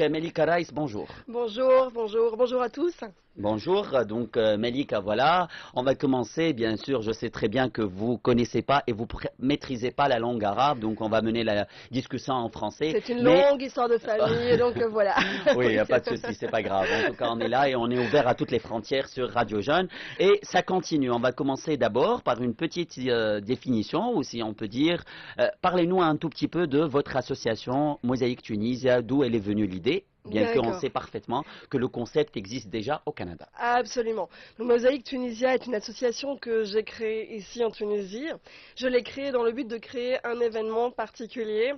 Melika Rice, bonjour. Bonjour, bonjour, bonjour à tous. Bonjour, donc Melika, voilà. On va commencer, bien sûr, je sais très bien que vous connaissez pas et vous maîtrisez pas la langue arabe, donc on va mener la discussion en français. C'est une longue histoire de famille, donc voilà. Oui, Oui. pas de souci, c'est pas grave. En tout cas, on est là et on est ouvert à toutes les frontières sur Radio Jeune. Et ça continue. On va commencer d'abord par une petite définition, ou si on peut dire, parlez-nous un tout petit peu de votre association Mosaïque Tunisia, d'où elle est venue l'idée. Bien qu'on D'accord. sait parfaitement que le concept existe déjà au Canada. Absolument. Donc, Mosaïque Tunisia est une association que j'ai créée ici en Tunisie. Je l'ai créée dans le but de créer un événement particulier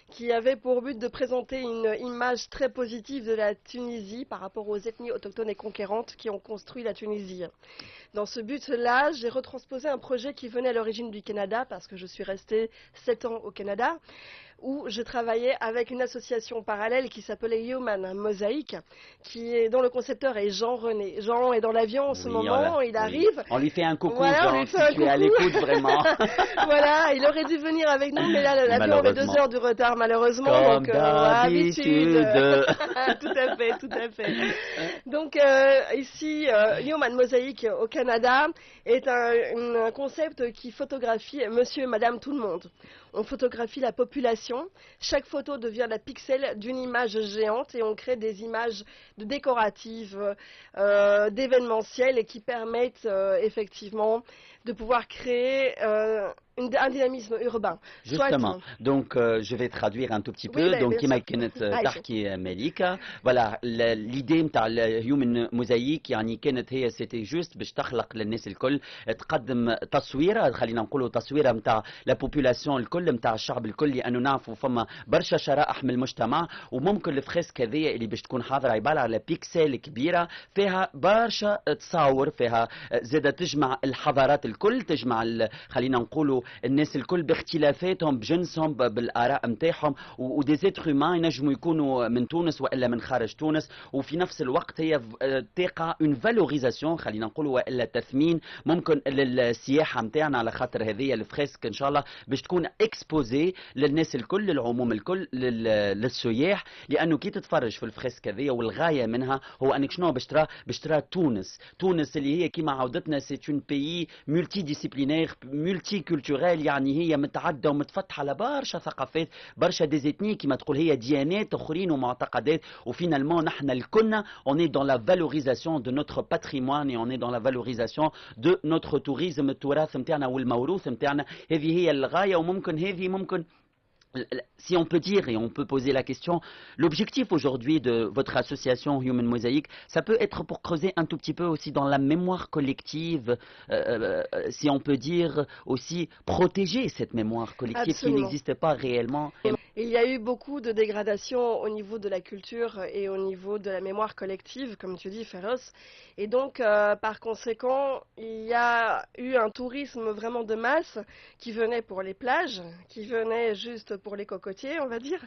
qui avait pour but de présenter une image très positive de la Tunisie par rapport aux ethnies autochtones et conquérantes qui ont construit la Tunisie. Dans ce but-là, j'ai retransposé un projet qui venait à l'origine du Canada, parce que je suis restée 7 ans au Canada, où je travaillais avec une association parallèle qui s'appelait Human Mosaic, dont le concepteur est Jean René. Jean est dans l'avion en ce Oui, moment, il arrive. on lui fait un coucou, Voilà, on Jean, lui fait si un tu es à coucou. l'écoute vraiment. Voilà, il aurait dû venir avec nous, mais là, l'avion avait 2 heures de retard, malheureusement. Comme Donc, habitude. d'habitude. Tout à fait, tout à fait. Donc, ici, Human Mosaic au Canada est un concept qui photographie monsieur et madame tout le monde. On photographie la population. Chaque photo devient la pixel d'une image géante et on crée des images décoratives, d'événementiel et qui permettent effectivement de pouvoir créer un dynamisme urbain. Justement, donc je vais traduire un tout petit peu. Oui, donc, bien sûr. كما كانت تحكي مليكة, voilà, l'idée نتاع الهيومن موزايك يعني كانت هي سيتي جوست باش تخلق للناس الكل تقدم تصويره, خلينا نقولوا تصويره نتاع لا بوبولاسيون الكل, نتاع الشعب الكل, لانه نعرفوا فما برشا شرائح من المجتمع, وممكن الفريسك هذيا اللي باش تكون حاضره عباره على بيكسل كبيره فيها برشا تصاور, فيها زاده تجمع الحضارات الكل, تجمع خلينا نقولوا الناس الكل باختلافاتهم, بجنسهم, بالاراء نتاعهم, ودي زيتر هيومان ينجموا يكونوا من تونس والا من خارج تونس, وفي نفس الوقت هي تقع اون فالوريزاسيون, خلينا نقولوا والا تثمين ممكن للسياحه نتاعنا, على خاطر هذه الفريسك ان شاء الله باش تكون اكسبوزي للناس الكل, للعموم الكل, للسياح, لانه كي تتفرج في الفريسك هذه والغايه منها هو انك شنو باش ترى تونس اللي هي كيما عودتنا سي اون بيي مولتي ديسيبلينير مولتي كولتوريل, يعني هي متعدده ومتفتحه على برشا ثقافات, برشا ديزيتني كيما تقول, هي ديانات اخرين ومعتقدات, وفينالمون نحن الكلنا on est dans la valorisation de notre patrimoine et on est dans la valorisation de notre tourisme, التراث نتاعنا والموروث نتاعنا. هذه هي الغايه, وممكن هذه ممكن si on peut dire, et on peut poser la question, l'objectif aujourd'hui de votre association Human Mosaic, ça peut être pour creuser un tout petit peu aussi dans la mémoire collective, si on peut dire aussi protéger cette mémoire collective. Absolument. Qui n'existe pas réellement. Il y a eu beaucoup de dégradation au niveau de la culture et au niveau de la mémoire collective, comme tu dis, Féroce. Et donc, par conséquent, il y a eu un tourisme vraiment de masse qui venait pour les plages, qui venait juste pour les cocotiers, on va dire,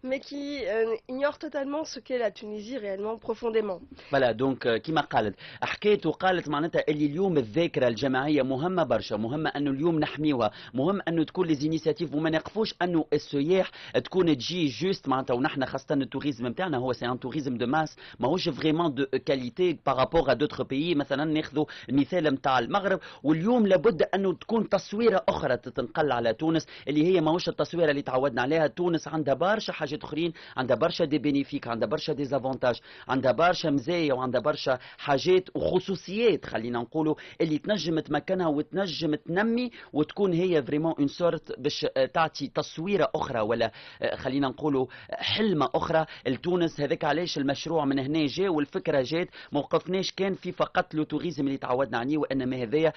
mais qui ignore totalement ce qu'est la Tunisie réellement profondément. Voilà, donc كما قالت حكيت وقالت معناتها اللي اليوم الذاكره الجماعيه مهمه برشا, مهمه انه اليوم نحميوها, مهم انه تكون لي زينيسياتيف وما نقفوش انه السياح تكون تجي جوست معناتها, ونحن خاصه التوريزم نتاعنا هو سي ان توريزم دو ماس, ماهوش فريمون دو كاليتي بارابور ا دوتر بيي. مثلا ناخذوا المثال نتاع المغرب, واليوم لابد انه تكون تصويره اخرى تتنقل على تونس, اللي هي ماهوش التصويره اللي تعودنا عليها. تونس عندها برشا حاجات اخرين, عندها برشا دي بينيفيك, عندها برشا دي زافونتاج, عندها برشا مزايا, وعندها برشا حاجات وخصوصيات خلينا نقولوا اللي تنجم تمكنها وتنجم تنمي وتكون هي فريمون اون سورت باش تعطي تصويره اخرى, ولا خلينا نقولوا حلمه اخرى لتونس. هذاك علاش المشروع من هنا جاء, والفكره جات, ما وقفناش كان في فقط لو توريزم اللي تعودنا عليه, وانما هذايا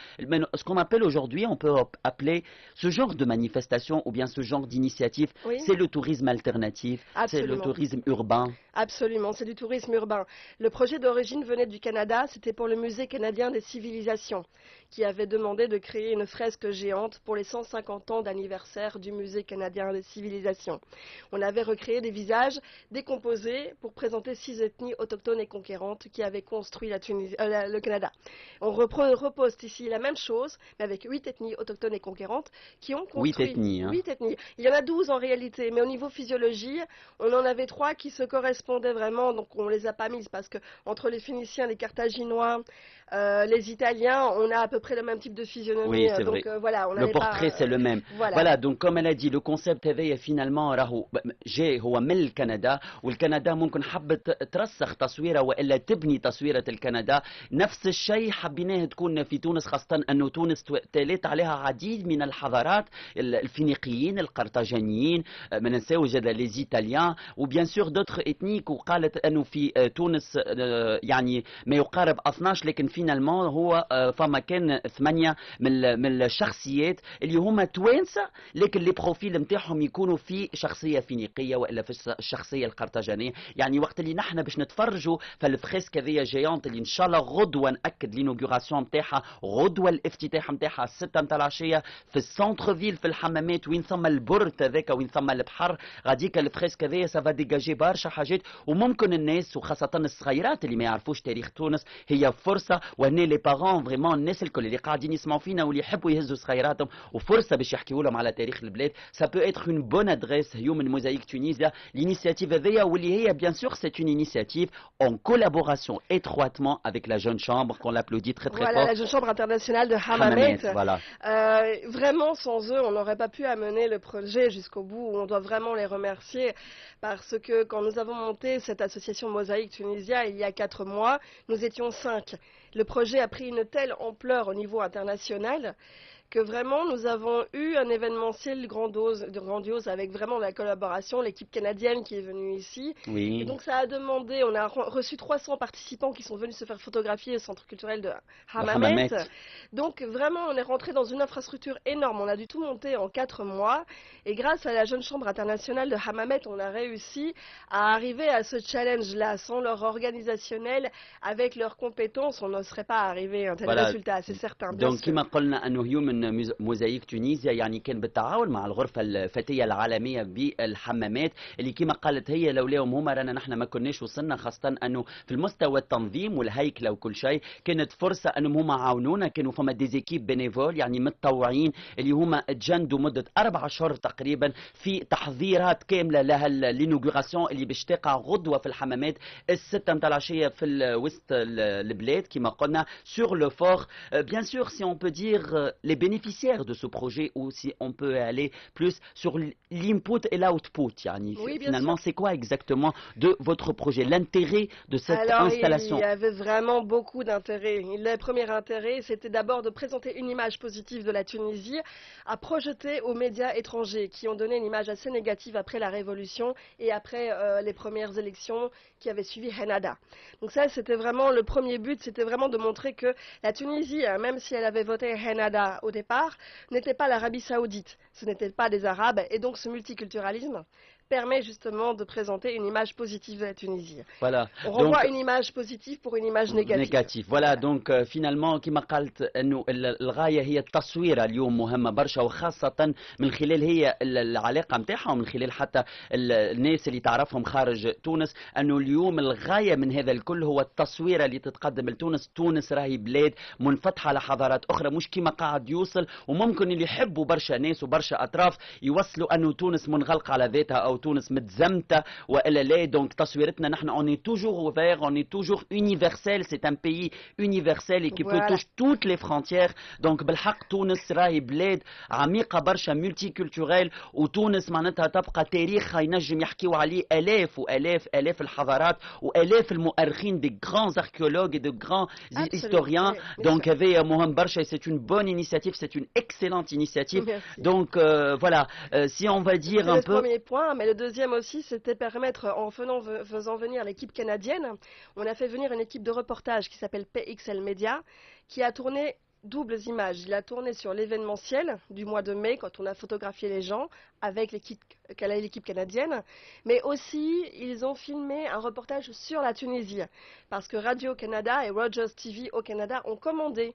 ce qu'on appelle aujourd'hui, on peut appeler ce genre de manifestation ou bien ce genre d'initiative, oui. C'est le tourisme alternatif. Absolument. C'est le tourisme urbain. Absolument, c'est du tourisme urbain. Le projet d'origine venait du Canada, c'était pour le Musée canadien des civilisations, qui avait demandé de créer une fresque géante pour les 150 ans d'anniversaire du Musée canadien des civilisations. On avait recréé des visages décomposés pour présenter 6 ethnies autochtones et conquérantes qui avaient construit le Canada. On repose ici la même chose, mais avec 8 ethnies autochtones et conquérantes qui ont construit 8 ethnies. Hein. 8 ethnies. Il y en a 12 en réalité, mais au niveau physiologie, on en avait 3 qui se correspondaient vraiment, donc on les a pas mises parce que entre les Phéniciens, les Carthaginois, les Italiens, on a à peu près le même type de physionomie. Oui, c'est donc vrai. voilà, on Le n'avait portrait, pas. c'est le même. Voilà. Voilà, donc comme elle a dit, le concept هذايا finalement راهو جاي هو من الكندا، والكندا ممكن حبت ترسخ تصويرها والا تبني تصويرة الكندا. نفس الشيء حبيناه تكون في تونس، خاصة انه تونس تالت عليها عديد من الحضارات، الفينيقيين، القرطاجانيين، ما ننساوش لي زيتاليان، وبيان سور دوتر اتنيك. وقالت انه في تونس يعني ما يقارب 12، لكن فينالمون هو فما كان 8 من الشخصيات اللي هما توانسه، لكن لي بروفيل نتاعهم يكونوا في شخصيه فينيقيه والا في الشخصيه القرطاجانيه. يعني وقت اللي نحن باش نتفرجوا في الفريسك هذيا جيانت اللي ان شاء الله غدوه ناكد لينوغوراسيون نتاعها، غدوه الافتتاح نتاعها 6 نتاع العشيه في السونتر فيل في الحمامات، وين ثم البرت هذاك وين ثم البحر. غاديك الفريسك هذيا سافا ديجاجي برشا حاجات، وممكن الناس وخاصه الصغيرات اللي ما يعرفوش تاريخ تونس هي فرصه. وهنا لي بارون فريمون الناس الكل اللي قاعدين يسمعوا فينا واللي يحبوا يهزوا صغيراتهم وفرصه باش يحكيوا لهم على تاريخ البلاد. سا بو اتر اون بون ادريس هيومن موزايك تونيزيا. الانيسياتيف هذيا واللي هي بيان سور سي اون انيسياتيف en collaboration étroitement avec la jeune chambre qu'on l'applaudit très très voilà, fort. La jeune chambre internationale de Hammamet. Voilà. Vraiment, sans eux, on n'aurait pas pu amener le projet jusqu'au bout. On doit vraiment les remercier parce que quand nous avons monté cette association Mosaïque Tunisia il y a 4 mois, nous étions 5. Le projet a pris une telle ampleur au niveau international que vraiment nous avons eu un événementiel grandiose avec vraiment la collaboration, l'équipe canadienne qui est venue ici. Oui. Et donc ça a demandé, on a reçu 300 participants qui sont venus se faire photographier au centre culturel de Hammamet. Donc vraiment on est rentré dans une infrastructure énorme, on a dû tout monter en 4 mois et grâce à la jeune chambre internationale de Hammamet, on a réussi à arriver à ce challenge-là. Sans leur organisationnel, avec leurs compétences, on ne serait pas arrivé à un tel résultat, c'est certain. Donc كما قلنا انه هيومن موزايك تونيزيا يعني كان بالتعاون مع الغرفه الفتيه العالميه بالحمامات اللي كما قالت هي لولاهم هما رانا نحن ما كناش وصلنا، خاصه انه في المستوى التنظيم والهيكله وكل شيء. كانت فرصه انهم هما عاونونا، كانوا فما ديزيكيب بينيفول يعني متطوعين اللي هما تجندوا مده 4 اشهر تقريبا في تحضيرات كامله لها لينوغوراسيون اللي باش تقع غدوه في الحمامات الستة نتاع العشيه في وسط البلاد كما قلنا sur le fort. Bien sûr, si on peut dire les bénéficiaires de ce projet ou si on peut aller plus sur l'input et l'output. Oui, finalement, c'est quoi exactement de votre projet, l'intérêt de cette installation? Il y avait vraiment beaucoup d'intérêt. Le premier intérêt, c'était d'abord de présenter une image positive de la Tunisie à projeter aux médias étrangers qui ont donné une image assez négative après la Révolution et après les premières élections qui avaient suivi Hennada. Donc ça, c'était vraiment le premier but, c'était vraiment de montrer que la Tunisie, même si elle avait voté Hennada au départ, n'était pas l'Arabie Saoudite, ce n'étaient pas des Arabes, et donc ce multiculturalisme permet justement de présenter une image positive de la Tunisie. Voilà. On renvoie une image positive pour une image négative. Voilà, donc finalement كما قالت انه الغايه هي التصوير اليوم مهمه برشا، وخاصه من خلال هي العلاقه نتاعها ومن خلال حتى الناس اللي تعرفهم خارج تونس، انه اليوم الغايه من هذا الكل هو التصوير اللي تتقدم لتونس. تونس راهي بلاد منفتحه على حضارات اخرى، مش كما قاعد يوصل، وممكن اللي يحبوا برشا ناس وبرشا اطراف يوصلوا انه تونس منغلقه على ذاتها او تونس متزمته والا لا. دونك تصويرتنا نحن on est toujours ouvert, on est toujours universel, c'est un pays universel et qui peut toucher toutes les frontières. Donc بالحق تونس راهي بلاد عميقه برشا ملتي وتونس معناتها تبقى تاريخها ينجم يحكيوا عليه الاف والاف الاف الحضارات والاف المؤرخين دي grands archéologues et de grands historiens. Donc هذايا مهم برشا. C'est une bonne initiative, c'est une excellente initiative. Merci. Donc voilà, si on va dire un peu. Le premier point, mais le deuxième aussi, c'était permettre, en faisant venir l'équipe canadienne, on a fait venir une équipe de reportage qui s'appelle PXL Media, qui a tourné doubles images. Il a tourné sur l'événementiel du mois de mai, quand on a photographié les gens avec l'équipe canadienne, mais aussi ils ont filmé un reportage sur la Tunisie, parce que Radio-Canada et Rogers TV au Canada ont commandé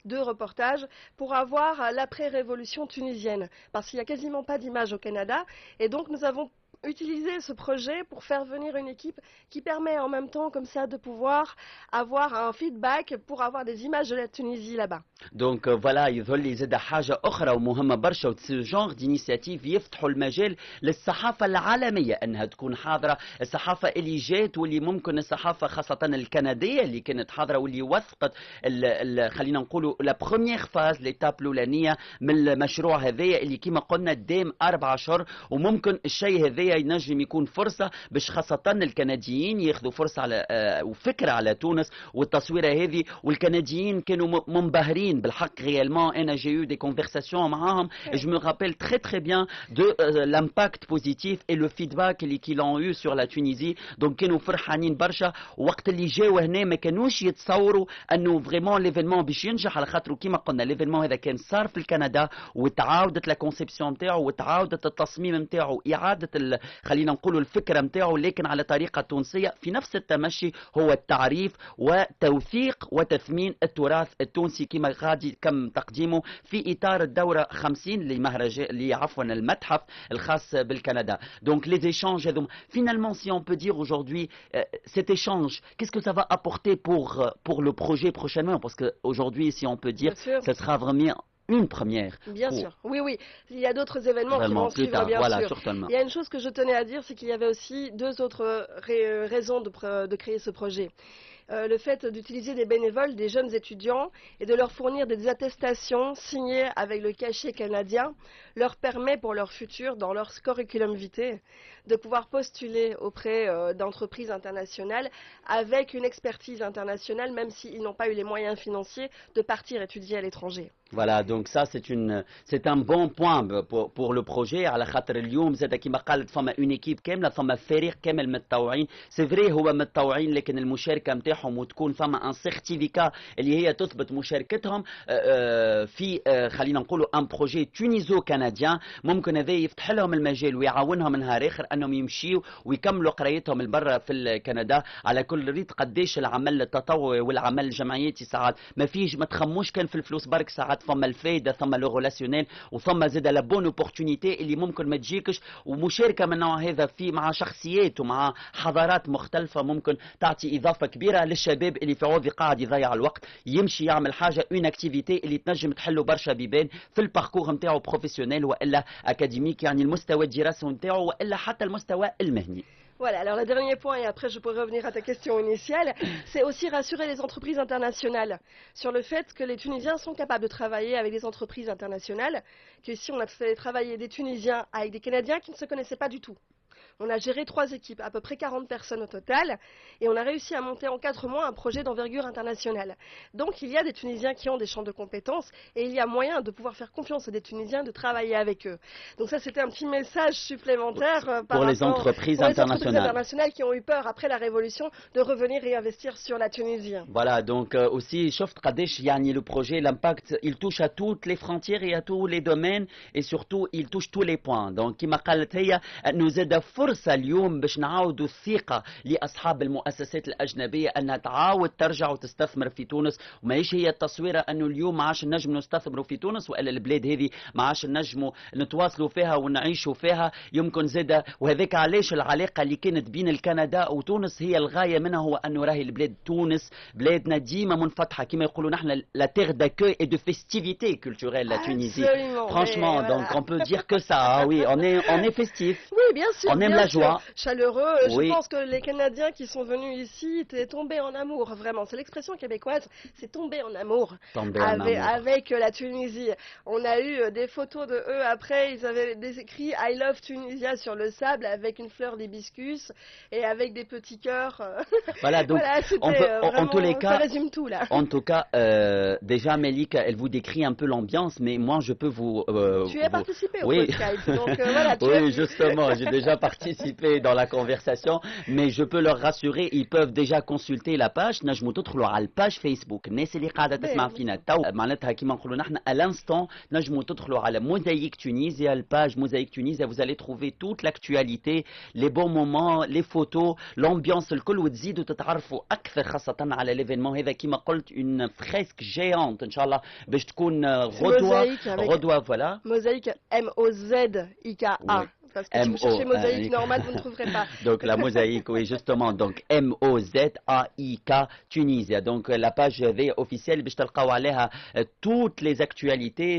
2 reportages pour avoir l'après-révolution tunisienne, parce qu'il n'y a quasiment pas d'images au Canada, et donc nous avons utilisé ce projet pour faire venir une équipe qui permet en même temps comme ça de pouvoir avoir un feedback pour avoir des images de la Tunisie là-bas. دونك فوالا يظل لي زاد حاجه اخرى ومهمه برشا وتسي جونغ دينيسياتيف يفتحوا المجال للصحافه العالميه انها تكون حاضره، الصحافه اللي جات واللي ممكن الصحافه خاصه الكنديه اللي كانت حاضره واللي وثقت خلينا نقولوا لا بروميير فاز ليتاب الاولانيه من المشروع هذايا اللي كما قلنا دام 4 اشهر، وممكن الشيء هذايا ينجم يكون فرصه باش خاصه الكنديين ياخذوا فرصه على وفكره على تونس والتصويره هذه، والكنديين كانوا منبهرين بالحق réellement. انا j'ai eu des conversations معاهم et je me rappelle très très bien de l'impact positif et le feedback اللي qu'ils ont eu sur la Tunisie. donc كانوا فرحانين برشا، وقت اللي جاوا هنا ما كانوش يتصوروا انه فريمون ليفينمون باش ينجح، على خاطر كيما قلنا ليفينمون هذا كان صار في الكندا وتعاودت لا كونسيبسيون نتاعو وتعاودت التصميم نتاعو، اعاده خلينا نقولوا الفكره نتاعو لكن على طريقه تونسيه في نفس التمشي، هو التعريف وتوثيق وتثمين التراث التونسي كما غادي كم تقديمه في اطار الدوره 50 لمهرجان عفوا المتحف الخاص بالكندا. donc les échanges finalement si on peut dire aujourd'hui cet échange qu'est-ce que ça va apporter pour le projet prochainement, parce que aujourd'hui si on peut dire ça sera vraiment une première. Bien sûr, oui, oui. Il y a d'autres événements qui vont suivre, bien voilà, sûr. Certainement. Il y a une chose que je tenais à dire, c'est qu'il y avait aussi 2 autres raisons de créer ce projet. Le fait d'utiliser des bénévoles, des jeunes étudiants, et de leur fournir des attestations signées avec le cachet canadien leur permet pour leur futur, dans leur curriculum vitae, de pouvoir postuler auprès d'entreprises internationales avec une expertise internationale, même s'ils n'ont pas eu les moyens financiers de partir étudier à l'étranger. Voilà, donc ça c'est un bon point pour le projet. على خاطر اليوم زاد كيما قالت فما اون ايكيب كامله، فما فريق كامل متطوعين، سي فري هو متطوعين لكن المشاركه نتاعهم وتكون فما ان سيرتيفيكا اللي هي تثبت مشاركتهم في خلينا نقولوا ان بروجي تونيزو كنديان، ممكن هذا يفتح لهم المجال ويعاونهم نهار اخر انهم يمشيوا ويكملوا قرايتهم لبرا في كندا. على كل ريت قداش العمل التطوعي والعمل الجمعياتي ساعات ما فيش ما تخموش كان في الفلوس برك، ساعات ثم الفايده ثم لو ريلاسيونيل وثم زاد لا بون اوبورتونيتي اللي ممكن ما تجيكش، ومشاركه من النوع هذا في مع شخصيات ومع حضارات مختلفه ممكن تعطي اضافه كبيره للشباب اللي في عوض قاعد يضيع الوقت يمشي يعمل حاجه اون اكتيفيتي اللي تنجم تحلو برشا بيبان في الباركور نتاعو بروفيسيونيل والا اكاديميك، يعني المستوى الدراسي نتاعو والا حتى المستوى المهني. Voilà, alors le dernier point, et après je pourrais revenir à ta question initiale, c'est aussi rassurer les entreprises internationales sur le fait que les Tunisiens sont capables de travailler avec des entreprises internationales, que si on a fait travailler des Tunisiens avec des Canadiens qui ne se connaissaient pas du tout. On a géré 3 équipes, à peu près 40 personnes au total, et on a réussi à monter en 4 mois un projet d'envergure internationale. Donc il y a des Tunisiens qui ont des champs de compétences, et il y a moyen de pouvoir faire confiance à des Tunisiens de travailler avec eux. Donc ça c'était un petit message supplémentaire pour les entreprises internationales qui ont eu peur après la révolution de revenir et investir sur la Tunisie. Voilà, donc aussi شفت قداش يعني le projet l'impact il touche à toutes les frontières et à tous les domaines et surtout il touche tous les points. donc كما قالت هي انه زاد فرصة اليوم باش نعاودوا الثقة لأصحاب المؤسسات الأجنبية أنها تعاود ترجع وتستثمر في تونس، وماهيش هي التصويرة أنه اليوم ما عادش نجم نستثمروا في تونس وإلا البلاد هذه ما عادش نجموا نتواصلوا فيها ونعيشوا فيها. يمكن زاد وهذاك علاش العلاقة اللي كانت بين الكندا وتونس هي الغاية منها هو أنه راهي البلاد تونس بلادنا ديما منفتحة كما يقولوا نحن لا terre d'accueil et de festivité culturelle la Tunisie. Franchement, donc on peut dire que ça, oui, on est festif. Oui, bien sûr. On aime la joie. Chaleureux. Oui. Je pense que les Canadiens qui sont venus ici étaient tombés en amour, vraiment. C'est l'expression québécoise, c'est tomber en amour. Avec la Tunisie. On a eu des photos de eux après, ils avaient des écrits I love Tunisia sur le sable avec une fleur d'hibiscus et avec des petits cœurs. Voilà, donc voilà, en tous les cas, ça résume tout là. En tout cas, déjà Melika, elle vous décrit un peu l'ambiance, mais moi je peux vous... tu as participé au oui. podcast, donc voilà. Oui, justement, j'ai déjà parti participer dans la conversation, mais je peux leur rassurer, ils peuvent déjà consulter la page. نجموا تدخلوا على الباج فيسبوك. الناس اللي قاعدة تسمع فينا تو معناتها كيما نقولوا نحن à l'instant نجموا تدخلوا على Mosaïque Tunisie, la page Mosaïque Tunisie, vous allez trouver toute l'actualité, les bons moments, les photos, l'ambiance الكل وتزيدوا تتعرفوا أكثر خاصة على l'événement هذا كيما قلت une fresque géante إن شاء الله باش تكون غدوة voilà. Mosaïque M-O-Z-I-K-A. Oui. Parce que si vous cherchez mosaïque normale, vous ne trouverez pas. Donc la mosaïque, oui, justement. Donc M-O-Z-A-I-K Tunisie. Donc la page officielle, باش تلقاو عليها toutes les actualités.